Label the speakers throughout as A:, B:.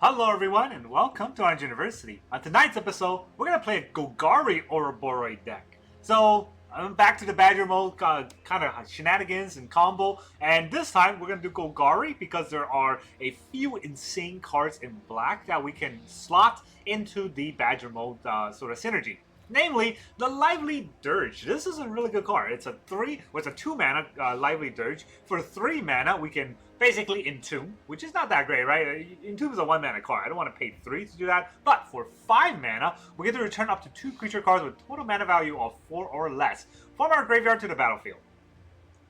A: Hello everyone and welcome to Orange University. On tonight's episode, we're going to play a Golgari Ouroboroid deck. So, I'm back to the Badgermole kind of shenanigans and combo, and this time we're going to do Golgari because there are a few insane cards in black that we can slot into the Badgermole sort of synergy. Namely, the Lively Dirge. This is a really good card. It's a 2 mana Lively Dirge. For 3 mana, we can basically entomb, which is not that great, right? Entomb is a 1 mana card. I don't want to pay 3 to do that. But for 5 mana, we get to return up to 2 creature cards with total mana value of 4 or less from our graveyard to the battlefield.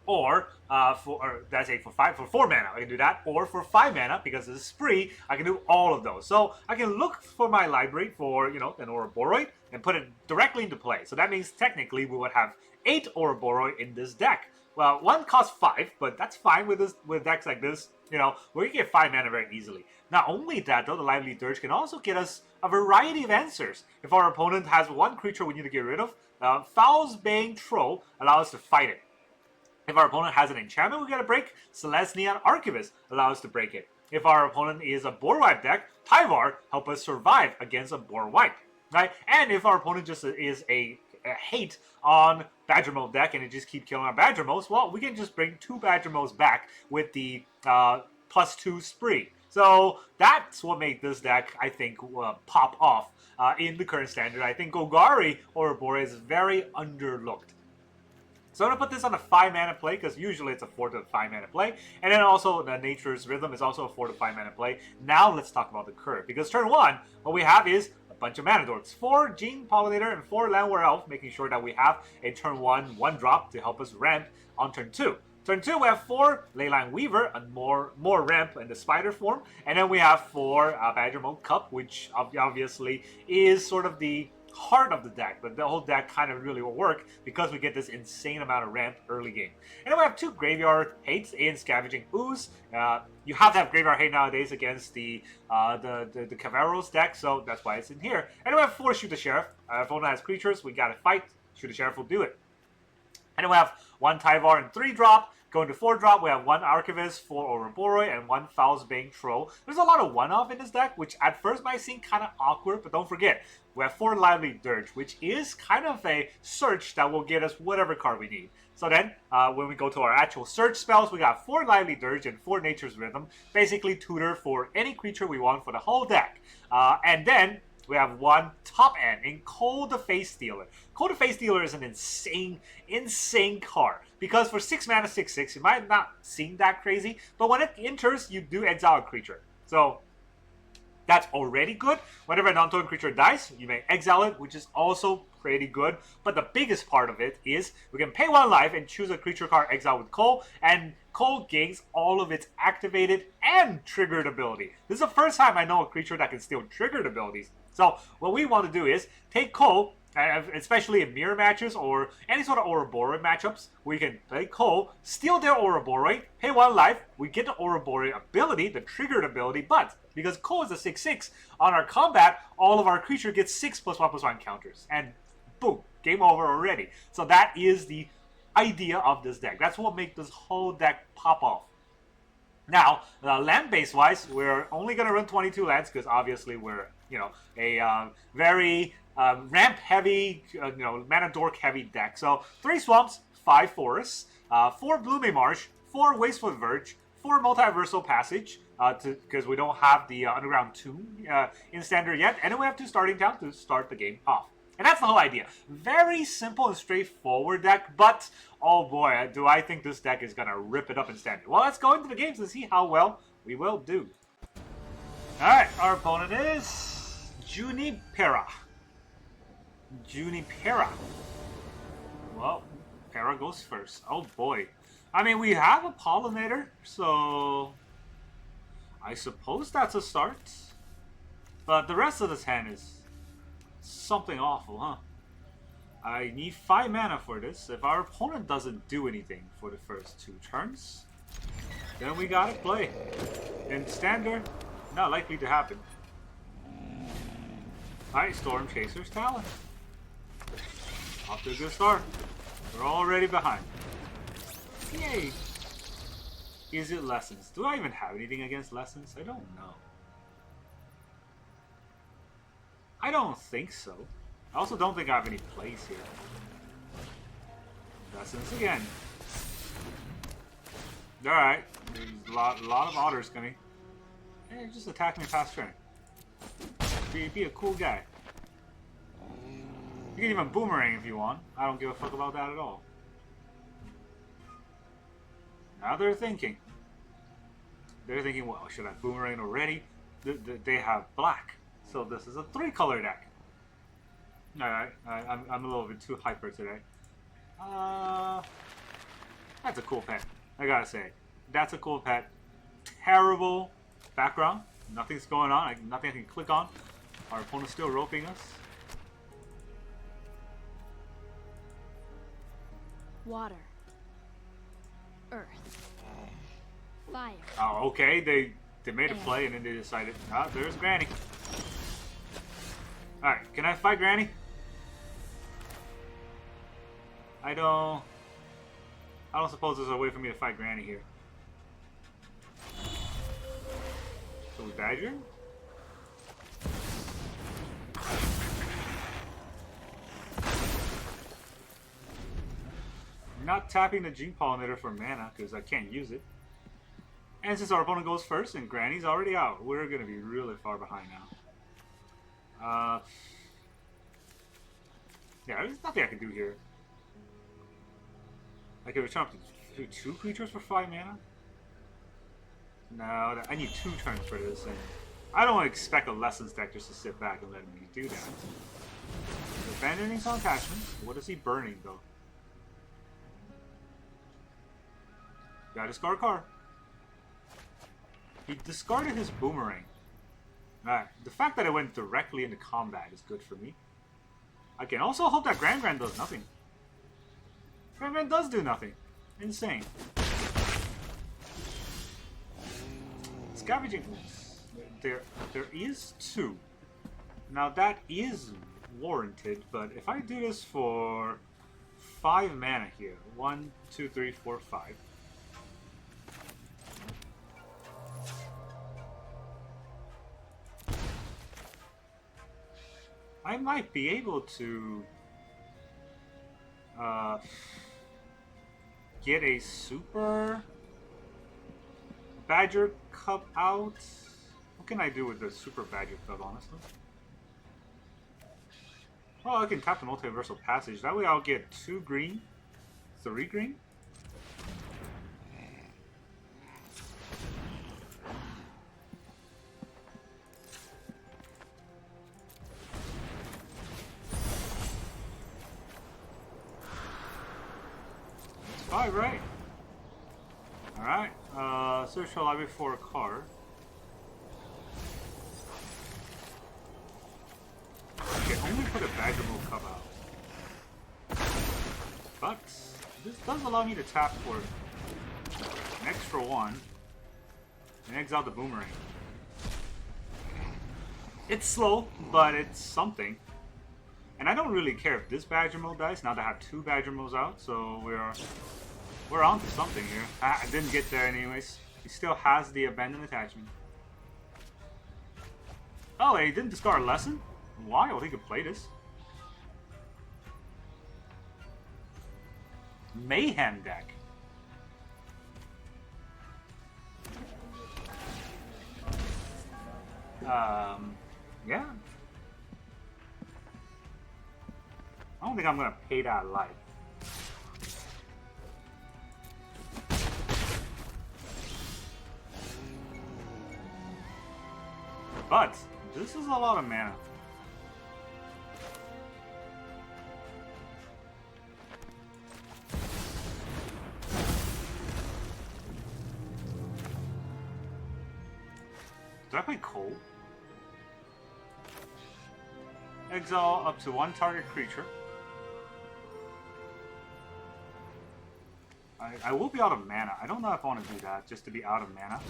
A: Or for 4 mana, I can do that. Or for 5 mana, because it's a spree, I can do all of those. So I can look for my library for, an Ouroboroid and put it directly into play. So that means technically we would have 8 Ouroboroid in this deck. Well, one costs 5, but that's fine with decks like this. We can get 5 mana very easily. Not only that, though, the Lively Dirge can also get us a variety of answers. If our opponent has one creature we need to get rid of, Faunsbane Troll allows us to fight it. If our opponent has an enchantment we gotta break, Selesnya Archivist allows us to break it. If our opponent is a board wipe deck, Tyvar help us survive against a board wipe, right? And if our opponent just is a hate on Badgermole deck and it just keep killing our Badgermoles, well, we can just bring 2 Badgermoles back with the +2 spree. So that's what made this deck, I think, pop off in the current standard. I think Golgari Ouroboroid is very underlooked. So I'm going to put this on a 5 mana play, because usually it's a 4 to 5 mana play. And then also the Nature's Rhythm is also a 4 to 5 mana play. Now let's talk about the curve. Because turn 1, what we have is a bunch of mana dorks. 4 Gene Pollinator and 4 Llanowar Elves, making sure that we have a turn 1 1-drop to help us ramp on turn 2. Turn 2, we have 4 Leyline Weaver, and more ramp in the spider form. And then we have 4 Badgermole Cub, which obviously is sort of the heart of the deck, but the whole deck kind of really will work because we get this insane amount of ramp early game. And then we have 2 graveyard hates in Scavenging Ooze. You have to have graveyard hate nowadays against the Cavalros deck, so that's why it's in here. And then we have 4 Shoot the Sheriff. If opponent has creatures, we gotta fight. Shoot the Sheriff will do it. And then we have 1 Tyvar and 3-drop. Going to 4-drop, we have 1 Archivist, 4 Ouroboroid, and 1 Faunsbane Troll. There's a lot of 1-off in this deck, which at first might seem kind of awkward, but don't forget, we have 4 Lively Dirge, which is kind of a search that will get us whatever card we need. So then, when we go to our actual search spells, we got 4 Lively Dirge and 4 Nature's Rhythm, basically tutor for any creature we want for the whole deck. And then, we have 1 top end in Cold the Face Stealer. Cold the Face Stealer is an insane card. Because for 6 mana, 6/6, it might not seem that crazy, but when it enters, you do exile a creature. So that's already good. Whenever a non-token creature dies, you may exile it, which is also pretty good. But the biggest part of it is we can pay 1 life and choose a creature card exile with Cole, and Cole gains all of its activated and triggered ability. This is the first time I know a creature that can steal triggered abilities. So what we want to do is take Cole, especially in mirror matches or any sort of Ouroboroid matchups, we can play Cole, steal their Ouroboroid, pay 1 life, we get the Ouroboroid ability, the triggered ability, but because Cole is a 6/6, on our combat, all of our creature gets 6+1/+1 counters. And boom, game over already. So that is the idea of this deck. That's what makes this whole deck pop off. Now, land base wise, we're only going to run 22 lands because obviously we're, a very ramp heavy, mana dork heavy deck. So 3 swamps, 5 forests, 4 Blooming Marsh, 4 Wastewood Verge, 4 Multiversal Passage, because we don't have the Underground Tomb in standard yet, and then we have 2 Starting Town to start the game off. And that's the whole idea. Very simple and straightforward deck, but oh boy, do I think this deck is going to rip it up in standard. Well, let's go into the games and see how well we will do. Alright, our opponent is Junipera. Well, Pera goes first. Oh boy. I mean, we have a Pollinator, so I suppose that's a start. But the rest of this hand is something awful, huh? I need 5 mana for this. If our opponent doesn't do anything for the first 2 turns, then we gotta play. In standard, not likely to happen. Alright, Storm Chaser's Talon. Off to a good start. We're already behind. Yay! Is it Lessons? Do I even have anything against Lessons? I don't know. I don't think so. I also don't think I have any plays here. Lessons again. Alright. There's a lot of otters coming. Hey, just attack me past turn. Be a cool guy. You can even boomerang if you want. I don't give a fuck about that at all. Now they're thinking. They're thinking, well, should I boomerang already? They have black. So this is a 3-color deck. Alright, I'm a little bit too hyper today. That's a cool pet. I gotta say. That's a cool pet. Terrible background. Nothing's going on. Nothing I can click on. Our opponent's still roping us.
B: Water. Earth. Fire.
A: Oh, okay. They made a play and then they decided, ah, there's Granny. Alright, can I fight Granny? I don't suppose there's a way for me to fight Granny here. So we Badger? I'm not tapping the Gene Pollinator for mana because I can't use it. And since our opponent goes first and Granny's already out, we're going to be really far behind now. Yeah, there's nothing I can do here. I can return up to 2 creatures for 5 mana? No, I need 2 turns for this, and I don't expect a Lessons deck just to sit back and let me do that. Abandoning some attachments. What is he burning, though? Gotta discard a card. He discarded his Boomerang. Alright, the fact that it went directly into combat is good for me. I can also hope that Grand does nothing. Grand does do nothing. Insane. Scavenging Ooze. There is 2. Now that is warranted, but if I do this for 5 mana here, 1, 2, 3, 4, 5. I might be able to get a super Badger Cub out. What can I do with the super Badger Cub, honestly? Well, I can tap the Multiversal Passage. That way I'll get 2 green, 3 green. Five, right? Alright, search the library for a card. I can only put a Badgermole Cub out. But this does allow me to tap for an extra 1 and exile the Boomerang. It's slow, but it's something. And I don't really care if this Badgermole dies, now that I have 2 Badgermoles out, so we're on to something here. I didn't get there anyways. He still has the Abandoned Attachment. Oh, he didn't discard a Lesson? Wild, he could play this. Mayhem deck. Yeah. I don't think I'm gonna pay that life. But this is a lot of mana. Do I play Cold? Exile up to 1 target creature. I will be out of mana. I don't know if I want to do that, just to be out of mana.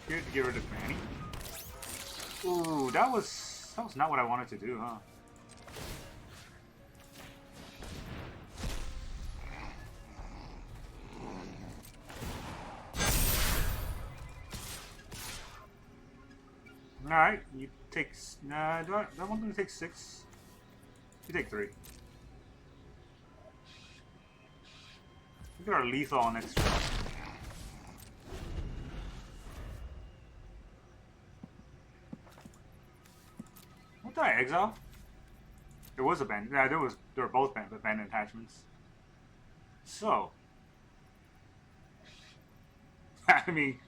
A: Here to get rid of Granny. Ooh, that was not what I wanted to do, huh? Alright, you take... Nah, do I want them to take 6? You take 3. Look at our lethal on next draw. What did I exile? There was a band. Yeah, there were both band attachments. So, I mean,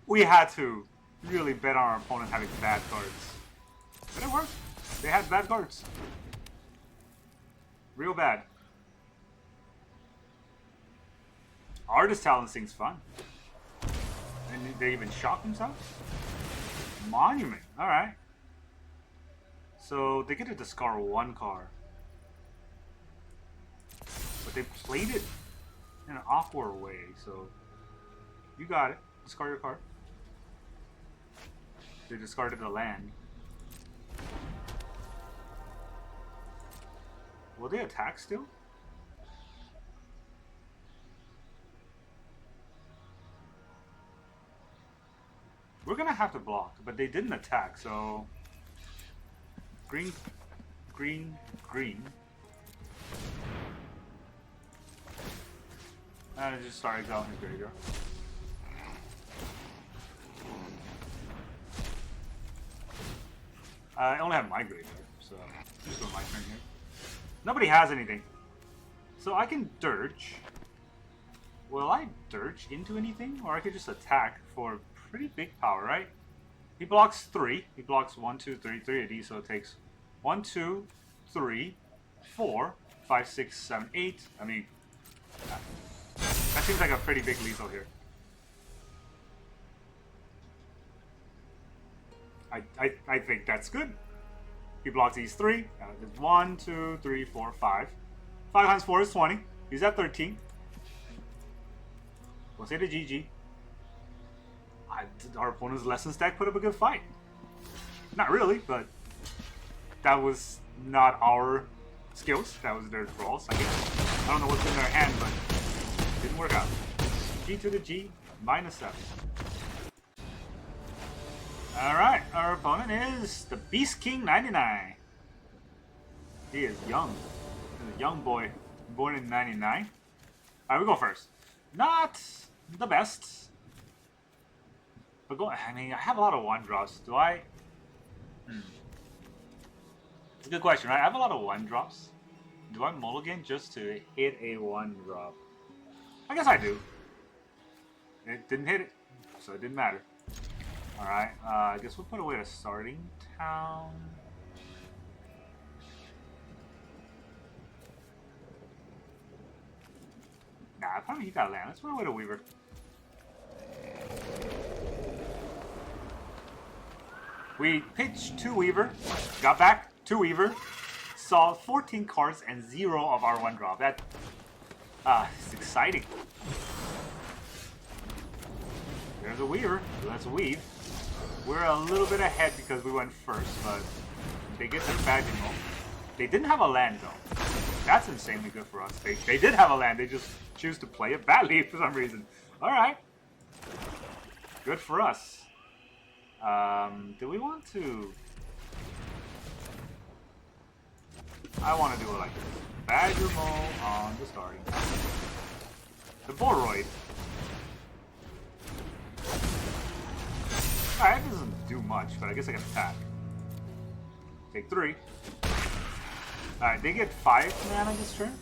A: we had to really bet on our opponent having bad cards. But it worked. They had bad cards. Real bad. Artist Talent seems fun. And they even shock themselves? Monument. Alright. So they get to discard 1 card. But they played it in an awkward way, so you got it. Discard your card. They discarded the land. Will they attack still? We're gonna have to block, but they didn't attack, so green, green, green. And just start exiling his graveyard. I only have my graveyard, so just doing my turn here. Nobody has anything, so I can dirge. Will I dirge into anything, or I could just attack for pretty big power, right? He blocks 3. He blocks 1, 2, 3, 3 of these, so it takes 1, 2, 3, 4, 5, 6, 7, 8. I mean, that seems like a pretty big lethal here. I think that's good. He blocks these 3. 1, 2, 3, 4, 5. 5 times 4 is 20. He's at 13. We'll say the GG. Our opponent's Lessons deck put up a good fight. Not really, but that was not our skills. That was their draws, I guess. I don't know what's in their hand, but it didn't work out. G to the G, -7. Alright, our opponent is the Beast King 99. He is young. He's a young boy, born in 99. Alright, we go first. Not the best. But I mean, I have a lot of 1-drops. Do I? It's a good question, right? I have a lot of 1-drops. Do I mulligan just to hit a 1-drop? I guess I do. It didn't hit it, so it didn't matter. Alright, I guess we'll put away the starting town. Nah, probably he got land. Let's put away the Weaver. We pitched 2 Weaver, got back 2 Weaver, saw 14 cards and 0 of our 1-drop. That, it's exciting. There's a Weaver, let's weave. We're a little bit ahead because we went first, but they get their Badgermole. They didn't have a land though. That's insanely good for us. They did have a land, they just choose to play it badly for some reason. Alright. Good for us. Do we want to... I want to do it like this. Badgermole on the starting. The Boroid. Alright, it doesn't do much, but I guess I can attack. Take 3. Alright, they get 5 mana this turn.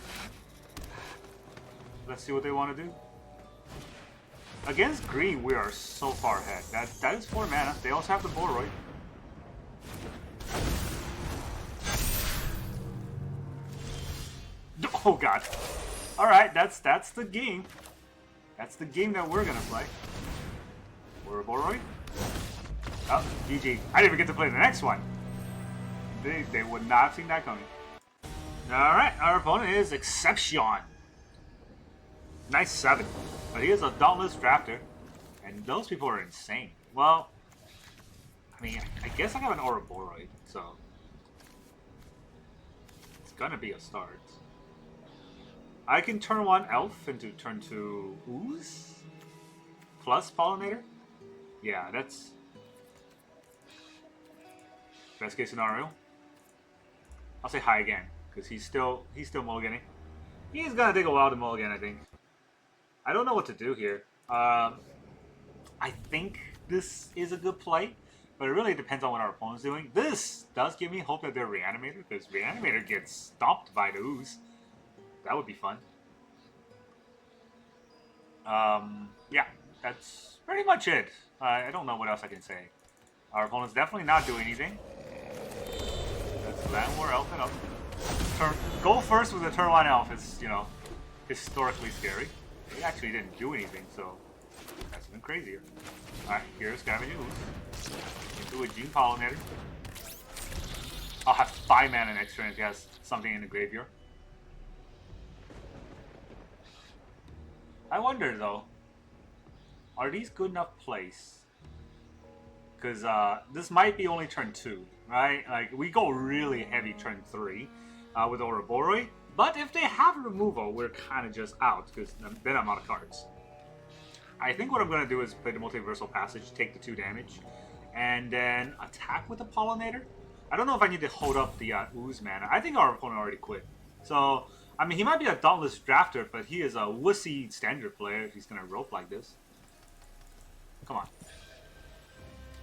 A: Let's see what they want to do. Against green, we are so far ahead. That is 4 mana. They also have the Boroid. Oh god. Alright, that's the game. That's the game that we're gonna play. Ouroboroid. Oh, GG. I didn't even get to play the next one. They would not have seen that coming. Alright, our opponent is Exception. Nice 7. But he is a dauntless drafter. And those people are insane. Well, I mean, I guess I have an Ouroboroid, so it's gonna be a start. I can turn 1 Elf into turn 2 Ooze plus Pollinator. Yeah, that's Best case scenario. I'll say hi again, because he's still mulliganing. He's gonna take a while to mulligan, I think. I don't know what to do here. I think this is a good play, but it really depends on what our opponent's doing. This does give me hope that they're Reanimator, because Reanimator gets stomped by the Ooze. That would be fun. Yeah, that's pretty much it. I don't know what else I can say. Our opponent's definitely not doing anything. That's Llanowar Elf it up. Go first with a turn 1 elf is, you know, historically scary. He actually didn't do anything, so that's even crazier. Alright, here's Scavenging Ooze. Into a Gene Pollinator. I'll have 5 mana next turn if he has something in the graveyard. I wonder though, are these good enough plays? Because this might be only turn 2, right? Like, we go really heavy turn 3 with Ouroboroid, but if they have removal, we're kind of just out, because then I'm out of cards. I think what I'm going to do is play the Multiversal Passage, take the 2 damage, and then attack with the Pollinator. I don't know if I need to hold up the Ooze mana. I think our opponent already quit. So, I mean, he might be a dauntless drafter, but he is a wussy standard player if he's going to rope like this. Come on.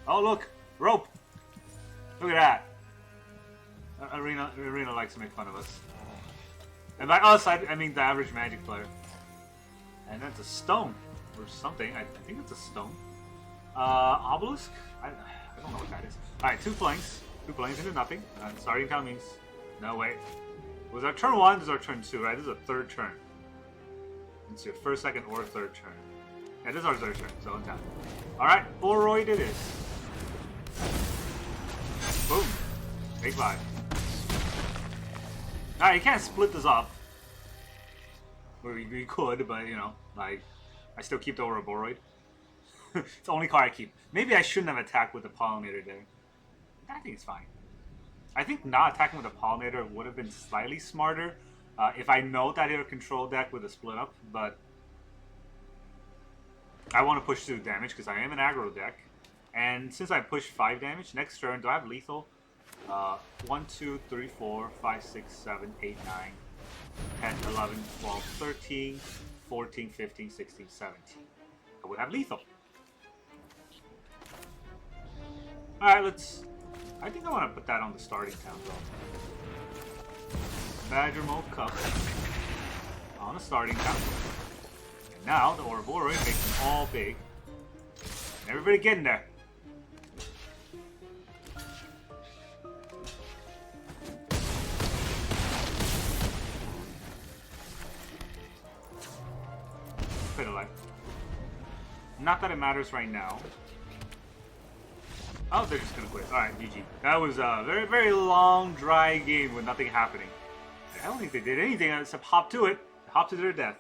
A: Oh, look! Rope! Look at that! Arena likes to make fun of us. And by us, I mean the average Magic player. And that's a stone. Or something. I think it's a stone. Obelisk? I don't know what that is. Alright, 2 flanks. 2 flanks into nothing. Starting count means... No, wait. Was our turn 1? This is our turn 2, right? This is a 3rd turn. It's your 1st, 2nd, or 3rd turn. Yeah, this is our 3rd turn, so on time. Alright, Oroid it is. Boom. Take 5. Alright, you can't split this up. We could, but, you know, like, I still keep the Ouroboroid. It's the only card I keep. Maybe I shouldn't have attacked with the Pollinator there. I think it's fine. I think not attacking with the Pollinator would have been slightly smarter if I know that I had a control deck with a split up, but I want to push 2 damage because I am an aggro deck. And since I push 5 damage, next turn, do I have lethal? 1, 2, 3, 4, 5, 6, 7, 8, 9, 10, 11, 12, 13, 14, 15, 16, 17. I would have lethal. Alright, let's... I think I want to put that on the starting town though. Badgermole Cub on the starting town. And now the Ouroboroid makes them all big. And everybody get in there. Not that it matters right now. Oh, they're just gonna quit. Alright, GG. That was a very, very long, dry game with nothing happening. I don't think they did anything except hop to it. Hop to their death.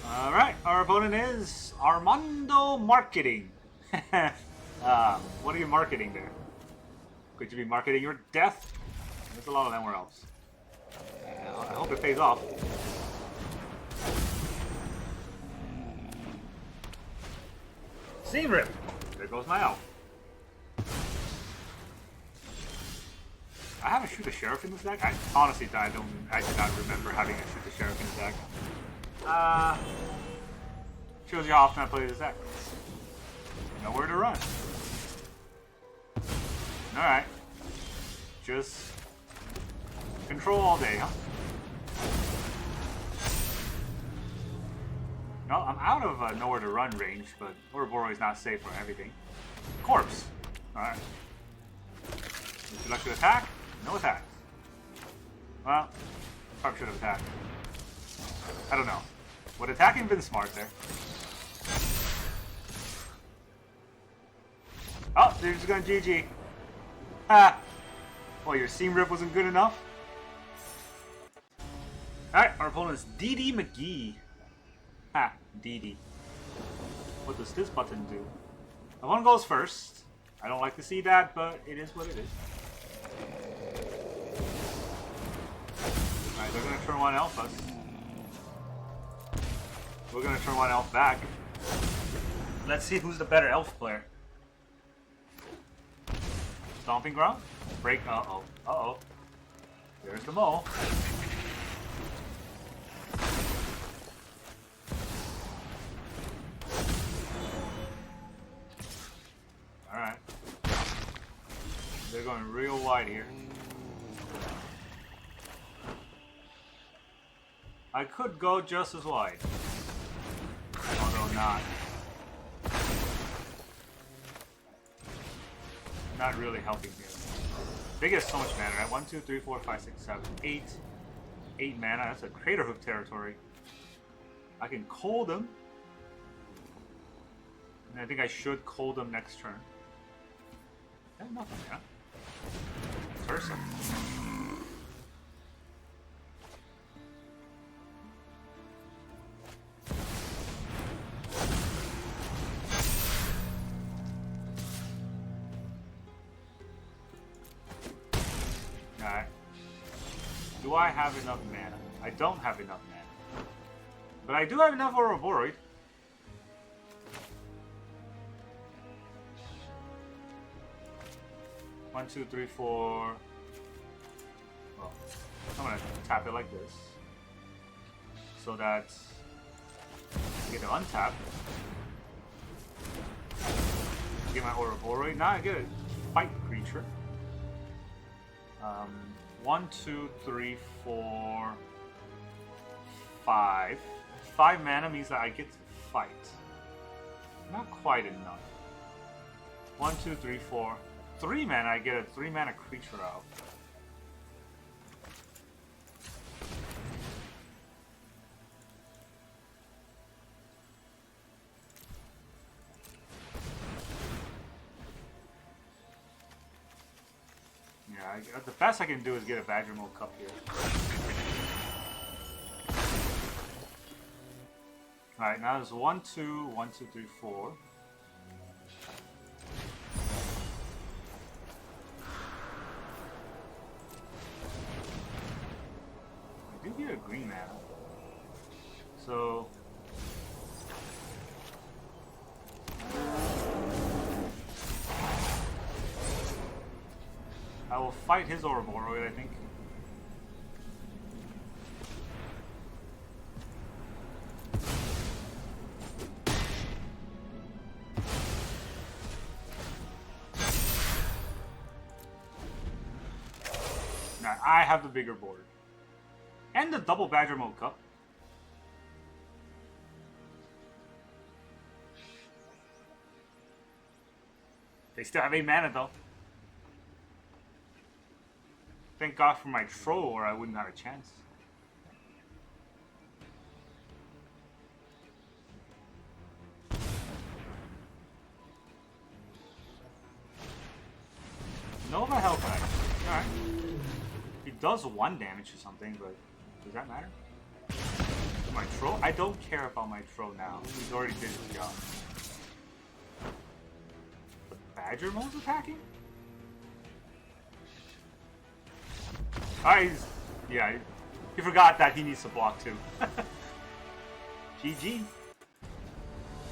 A: Alright, our opponent is Armando Marketing. What are you marketing there? Could you be marketing your death? There's a lot of Llanowar Elves. I hope it pays off. Seam Rip! There goes my elf. I have a Shoot the Sheriff in this deck? I honestly I did not remember having a Shoot the Sheriff in this deck. Shows you how often I play this deck. Nowhere to run. Alright. Just control all day, huh? No, I'm out of nowhere to run range, but Ouroboroid is not safe for everything. Corpse. Alright. Would you like to attack? No attack. Well, probably should have attacked. I don't know. Would attacking been smart there? Oh, they're just going GG. Ah! Well, your Seam Rip wasn't good enough? Alright, our opponent's DD McGee. Ha, DD. What does this button do? Opponent goes first. I don't like to see that, but it is what it is. Alright, they're going to turn 1 elf us. We're going to turn 1 elf back. Let's see who's the better elf player. Stomping ground. Break. Uh-oh. Uh-oh. There's the mole. Alright. They're going real wide here. I could go just as wide. Although not. Not really helping here. They get so much mana, right? 1, 2, 3, 4, 5, 6, 7, 8. 8 mana. That's a Crater Hoof territory. I can cold them. And I think I should cold them next turn. I have nothing, yeah. Tursa. Alright. Do I have enough mana? I don't have enough mana. But I do have enough Ouroboroid. One, two, three, four. Well, I'm gonna tap it like this. So that I get to untap. Get my Ouroboroid. Now I get a fight creature. 1, 2, 3, 4, 5. 5 mana means that I get to fight. Not quite enough. 1, 2, 3, 4. 3 mana, I get a 3 mana creature out. Yeah, the best I can do is get a Badgermole Cub here. Alright, now there's 1, 2, 1, 2, 3, 4. I do get a green mana. So I will fight his Ouroboroid, I think. Now, I have the bigger board. And the double Badgermole Cub. They still have 8 mana though. Thank God for my troll, or I wouldn't have a chance. Nova Hellkite. Alright. He does 1 damage or something, but does that matter? My troll? I don't care about my troll now. He's already did his job. The Badgermole's attacking? Alright, yeah, he forgot that he needs to block too. GG.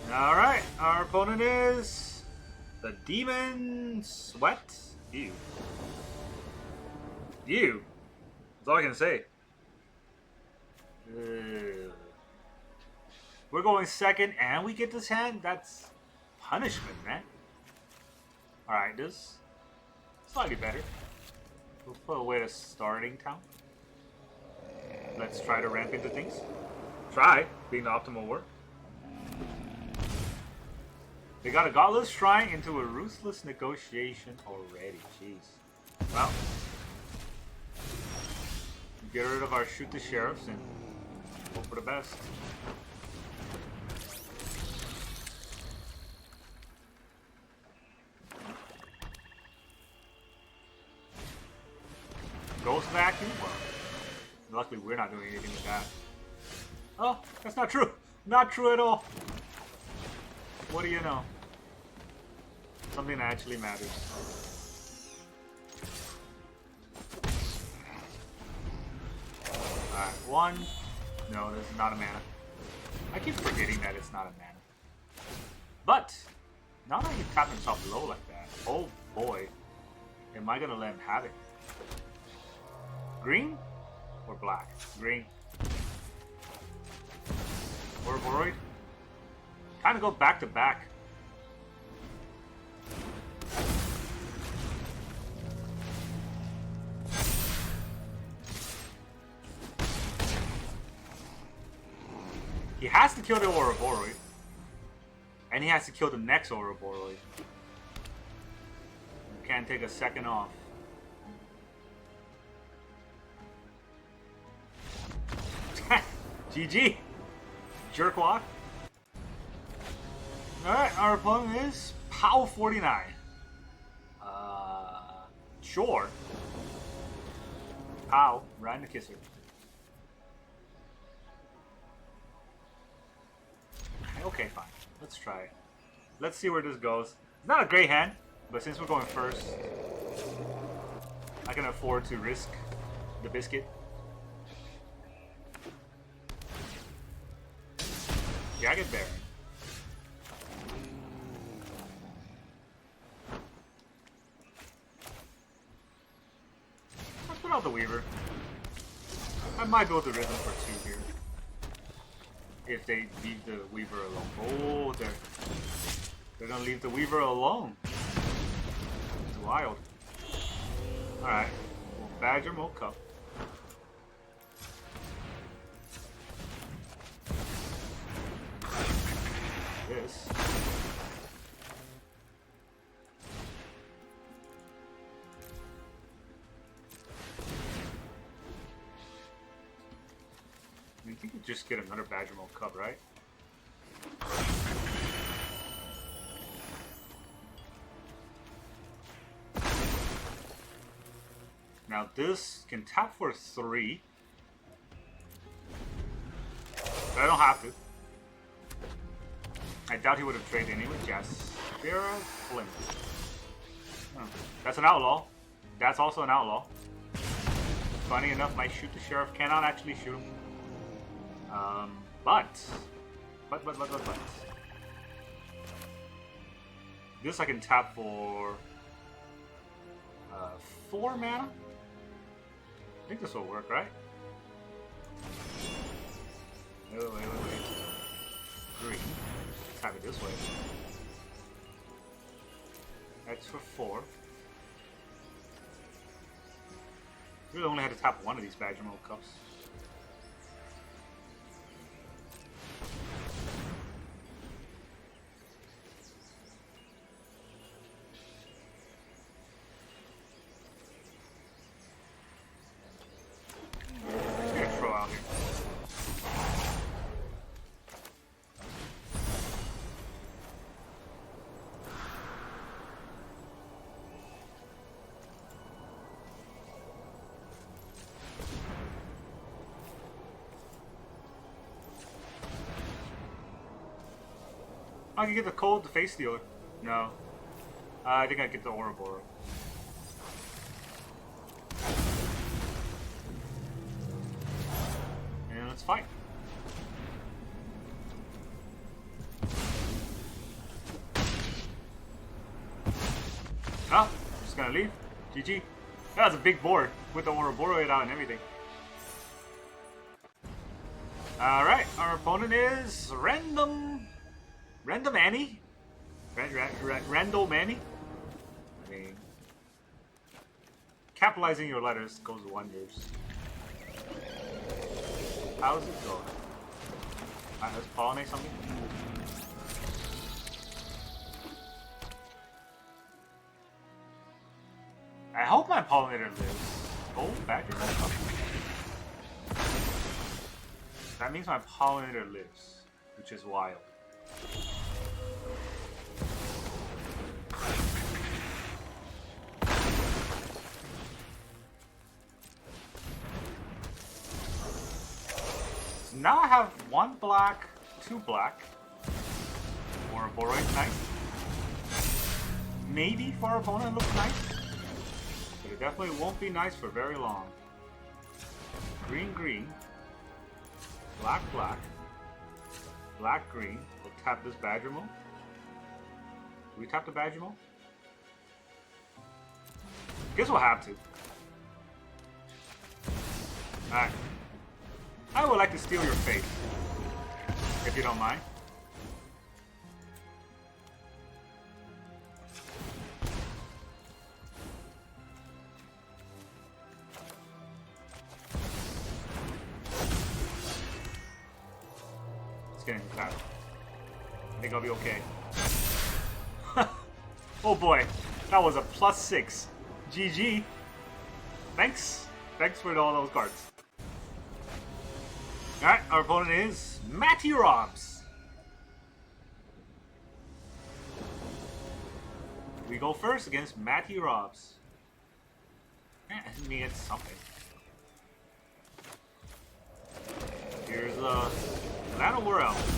A: Alright, our opponent is the Demon Sweat. Ew. Ew. That's all I can say. We're going second and we get this hand? That's punishment, man. Alright, this slightly better. We'll put away the starting town. Let's try to ramp into things. Try, being the optimal word. They got a Godless Shrine into a Ruthless Negotiation already. Jeez. Well, get rid of our Shoot the Sheriffs and hope for the best. Ghost Vacuum? Well, luckily we're not doing anything with that. Oh, that's not true. Not true at all. What do you know? Something that actually matters. Alright, 1. No, this is not a mana. I keep forgetting that it's not a mana. But, now that he tapped himself low like that, oh boy. Am I gonna let him have it? Green or black? Green. Ouroboroid. Kind of go back to back. He has to kill the Ouroboroid. And he has to kill the next Ouroboroid. Can't take a second off. GG! Jerkwad. Alright, our opponent is POW 49. Sure. POW, Ryan the Kisser. Okay, fine. Let's try it. Let's see where this goes. It's not a great hand, but since we're going first, I can afford to risk the biscuit. Yeah, I get there. I'll put out the Weaver. I might build the Rhythm for 2 here. If they leave the Weaver alone. Oh, they're gonna leave the Weaver alone. It's wild. Alright. Well, Badgermole Cub. This. I think you just get another Badgermole Cub, right? Now this can tap for 3. But I don't have to. I doubt he would have traded anyway. Yes. Flint. Oh, that's an outlaw. That's also an outlaw. Funny enough, my shoot the sheriff cannot actually shoot him. But. This I can tap for 4 mana. I think this will work, right? Wait. 3. Tap it this way. That's for 4. Really only had to tap one of these Badgermole Cubs. I can get the cold, the face stealer. No. I think I get the Ouroboroid. And let's fight. Oh, just gonna leave. GG. That was a big board with the Ouroboroid out and everything. Alright, our opponent is Random Annie? Randall Manny? I mean, capitalizing your letters goes wonders. How's it going? Alright, let's pollinate something. I hope my pollinator lives. Oh, Badgermole Cub. That means my pollinator lives, which is wild. So now I have 1 black, 2 black. Ouroboroid's nice. Maybe for our opponent it looks nice. But it definitely won't be nice for very long. Green. Black. Green. We'll tap this Badgermole. Do we tap the Badgermole? Guess we'll have to. Alright. I would like to steal your faith. If you don't mind. Let's get into that. I think I'll be okay. Oh boy, that was a +6. GG. Thanks. Thanks for all those cards. Alright, our opponent is Matty Robs. We go first against Matty Robs. I mean, it's something. Here's Llanowar Elves.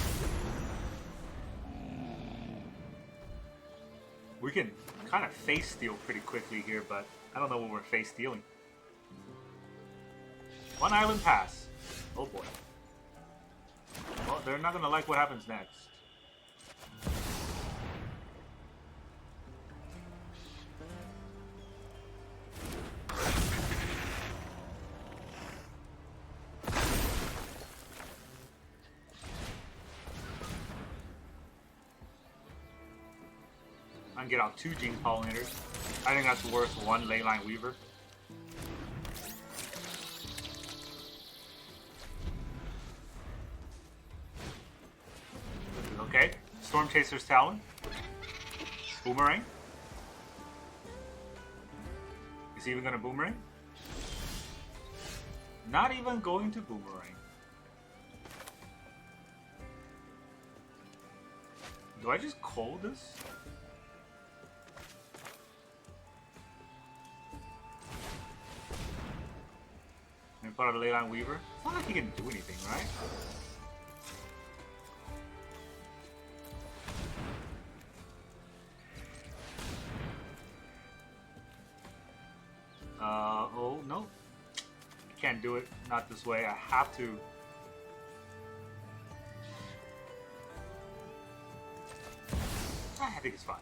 A: We can kind of face steal pretty quickly here, but I don't know when we're face stealing. One island pass. Oh boy. Well, they're not gonna like what happens next. I can get out 2 Gene Pollinators. I think that's worth 1 Leyline Weaver. Okay. Storm Chaser's Talon. Boomerang. Is he even going to boomerang? Not even going to boomerang. Do I just call this? And put out a Leyline Weaver? It's not like he can do anything, right? Oh, no. I can't do it. Not this way. I have to. I think it's fine.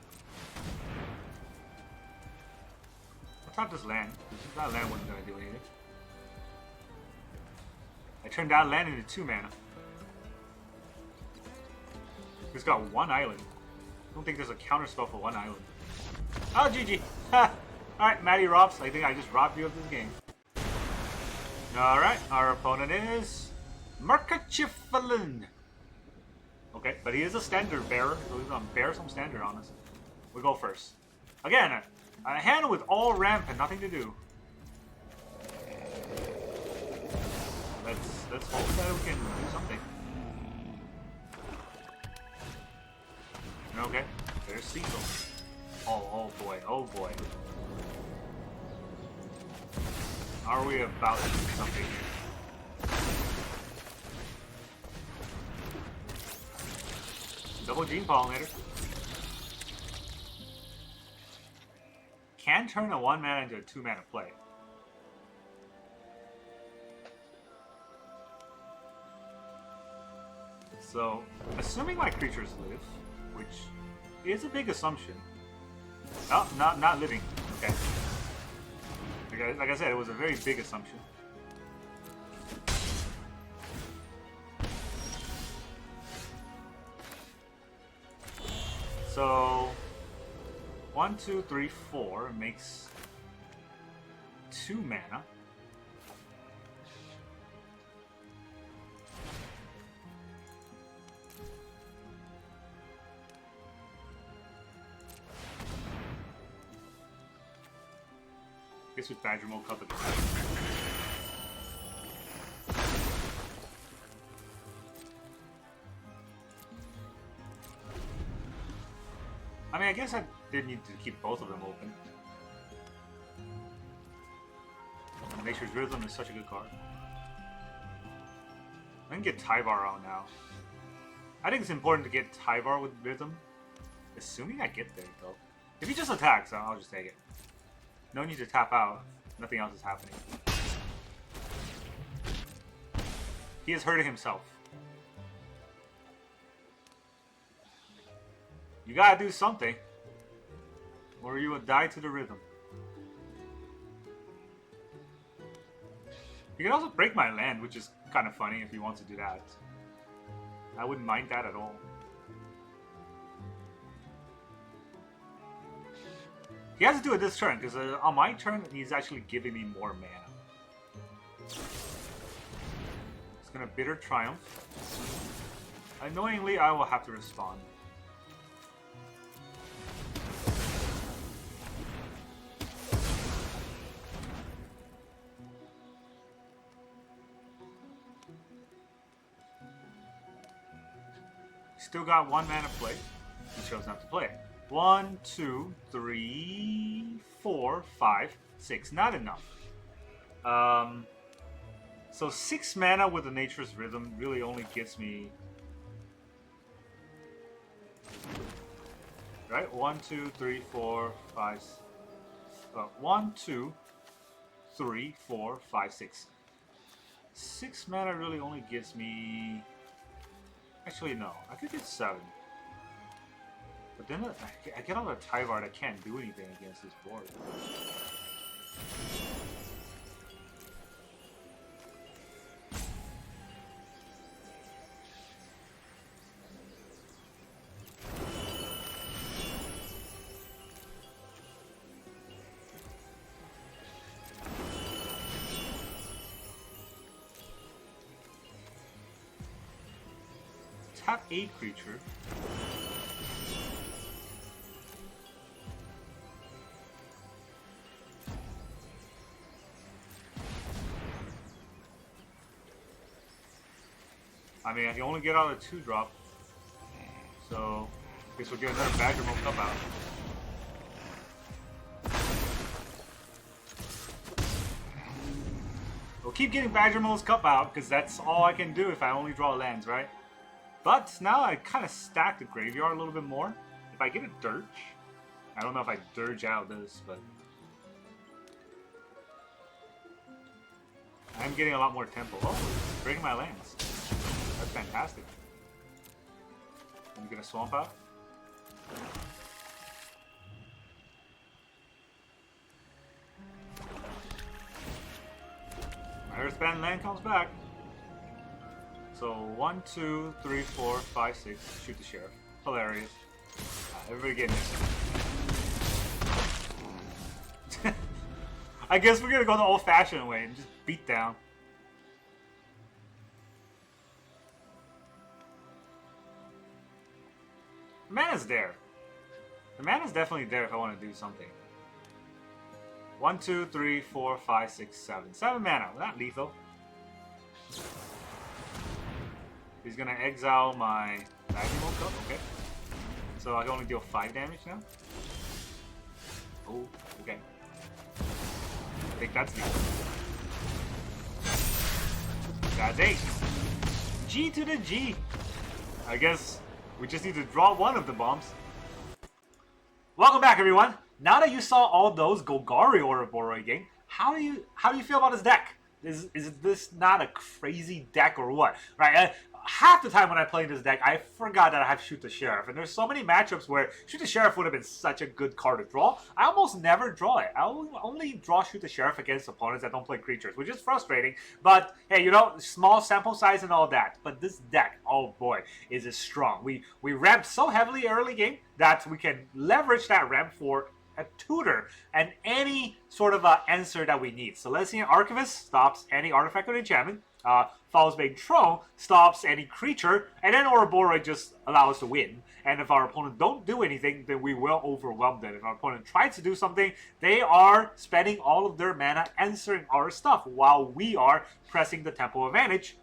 A: I'll tap this land. That land wasn't going to do anything. I turned that land into 2 mana. He's got 1 island. I don't think there's a counter spell for 1 island. Oh, GG. Ha! Alright, Matty Robs. I think I just robbed you of this game. Alright, our opponent is Merkachifalin. Okay, but he is a standard bearer, so he's gonna bear some standard on us. We go first. Again, a hand with all ramp and nothing to do. Let's hope that we can do something. Okay, there's Cecil. Oh boy, oh boy. Are we about to do something here? Double Gene Pollinator. Can turn a 1 mana into a 2 mana play. So, assuming my creatures live, which is a big assumption. Oh, not living. Okay. Like I said, it was a very big assumption. So 1, 2, 3, 4 makes 2 mana. I guess with Badgermole Cub again. I mean, I guess I did need to keep both of them open. Nature's Rhythm is such a good card. I can get Tyvar out now. I think it's important to get Tyvar with Rhythm. Assuming I get there, though. If he just attacks, I'll just take it. No need to tap out. Nothing else is happening. He is hurting himself. You gotta do something, or you will die to the rhythm. You can also break my land, which is kind of funny if you want to do that. I wouldn't mind that at all. He has to do it this turn, because on my turn, he's actually giving me more mana. It's gonna Bitter Triumph. Annoyingly, I will have to respond. Still got 1 mana play. He chose not to play it. 1, 2, 3, 4, 5, 6. Not enough. So 6 mana with the Nature's Rhythm really only gets me... Right? 1, 2, 3, 4, 5... 1, 2, 3, 4, 5, 6. 6 mana really only gives me... Actually, no. I could get 7. But then I get all the Tyvar that can't do anything against this board. Tap a creature. I mean, I can only get out a 2-drop. So, I guess we'll get another Badgermole Cub out. We'll keep getting Badgermole's Cub out, because that's all I can do if I only draw lands, right? But now I kind of stack the graveyard a little bit more. If I get a Dirge, I don't know if I Dirge out this, but I'm getting a lot more tempo. Oh, breaking my lands. That's fantastic. I'm gonna swamp out. My Earthbound land comes back. So 1, 2, 3, 4, 5, 6. Shoot the sheriff. Hilarious. Everybody getting it. I guess we're gonna go the old-fashioned way and just beat down. The mana's there. The mana's definitely there if I want to do something. 1, 2, 3, 4, 5, 6, 7. 7 mana. Not lethal. He's gonna exile my Badgermole Cub. Okay. So I can only deal 5 damage now. Oh, okay. I think that's lethal. That's 8. G to the G. I guess we just need to draw one of the bombs. Welcome back, everyone. Now that you saw all those Golgari Ouroboroid game, how do you feel about this deck? Is this not a crazy deck or what? Right? Half the time when I play this deck, I forgot that I have Shoot the Sheriff. And there's so many matchups where Shoot the Sheriff would have been such a good card to draw. I almost never draw it. I only draw Shoot the Sheriff against opponents that don't play creatures, which is frustrating. But, hey, you know, small sample size and all that. But this deck, oh boy, is it strong. We ramped so heavily early game that we can leverage that ramp for a tutor and any sort of answer that we need. Selesnya Archivist stops any artifact or enchantment. Faunsbane Troll stops any creature, and then Ouroboroid just allows us to win. And if our opponent don't do anything, then we will overwhelm them. If our opponent tries to do something, they are spending all of their mana answering our stuff while we are pressing the tempo advantage.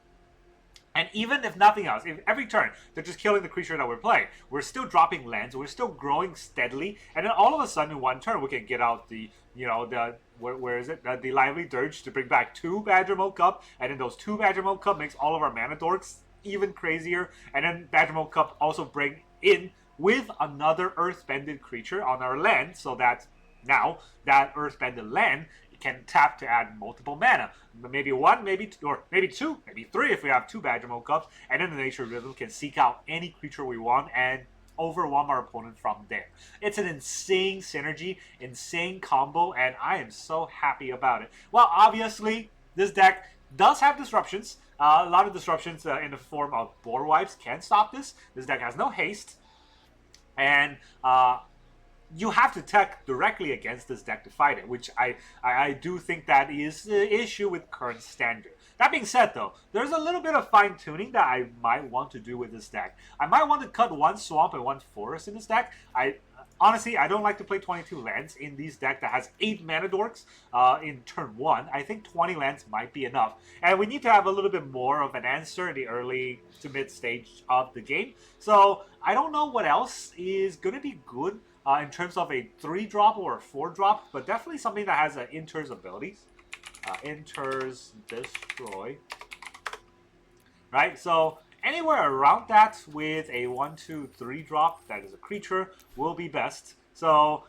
A: And even if nothing else, if every turn they're just killing the creature that we're playing, we're still dropping lands, we're still growing steadily, and then all of a sudden in one turn we can get out the, you know, the, where is it? The Lively Dirge to bring back 2 Badgermole Cub, and then those 2 Badgermole Cub makes all of our mana dorks even crazier, and then Badgermole Cub also bring in with another Earthbended creature on our land, so that now that Earthbended land can tap to add multiple mana. Maybe 1, maybe 2, or maybe 2, maybe 3 if we have 2 Badgermole Cubs, and then the Nature Rhythm can seek out any creature we want and overwhelm our opponent from there. It's an insane synergy, insane combo, and I am so happy about it. Well, obviously, this deck does have disruptions. A lot of disruptions in the form of board wipes can stop this. This deck has no haste. And you have to tech directly against this deck to fight it, which I do think that is the issue with current standard. That being said, though, there's a little bit of fine-tuning that I might want to do with this deck. I might want to cut one swamp and one forest in this deck. Honestly, I don't like to play 22 lands in these deck that has 8 mana dorks in turn 1. I think 20 lands might be enough. And we need to have a little bit more of an answer in the early to mid stage of the game. So I don't know what else is going to be good in terms of a 3-drop or a 4-drop, but definitely something that has Inter's abilities. Inter's Destroy. Right, so anywhere around that with a 1/2/3 drop that is a creature will be best. So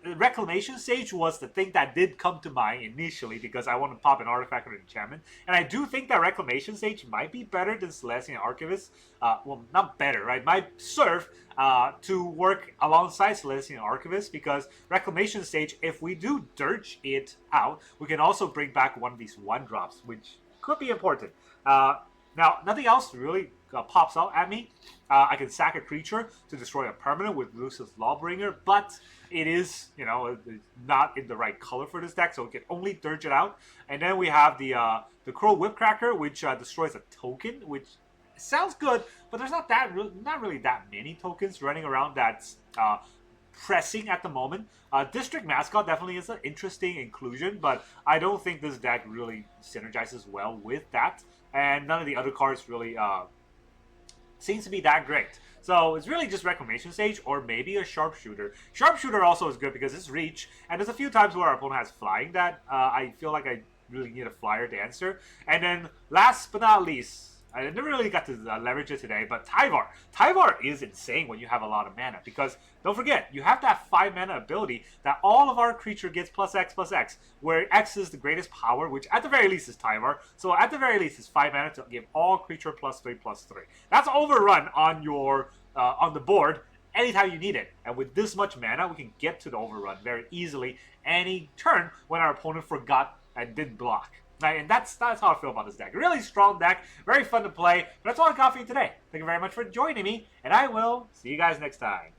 A: Reclamation Sage was the thing that did come to mind initially because I want to pop an artifact or an enchantment. And I do think that Reclamation Sage might be better than Selesnya Archivist. Well, not better, right? Might serve to work alongside Selesnya Archivist because Reclamation Sage, if we do Dirge it out, we can also bring back one of these 1-drops, which could be important. Now, nothing else really pops out at me. I can sack a creature to destroy a permanent with Lucis Lawbringer, but it is, you know, not in the right color for this deck, so we can only Dirge it out. And then we have the Crow Whipcracker, which destroys a token, which sounds good, but there's not really that many tokens running around that's pressing at the moment. District Mascot definitely is an interesting inclusion, but I don't think this deck really synergizes well with that. And none of the other cards really seems to be that great. So it's really just Reclamation Sage or maybe a Sharpshooter. Sharpshooter also is good because it's reach, and there's a few times where our opponent has flying that I feel like I really need a flyer to answer. And then last but not least, I never really got to leverage it today, but Tyvar. Tyvar is insane when you have a lot of mana because, don't forget, you have that 5 mana ability that all of our creature gets +X/+X, where X is the greatest power, which at the very least is Tyvar. So at the very least, it's 5 mana to give all creature +3/+3. That's overrun on your on the board anytime you need it. And with this much mana, we can get to the overrun very easily any turn when our opponent forgot and didn't block. Right, and that's how I feel about this deck. Really strong deck, very fun to play. But that's all I got for you today. Thank you very much for joining me, and I will see you guys next time.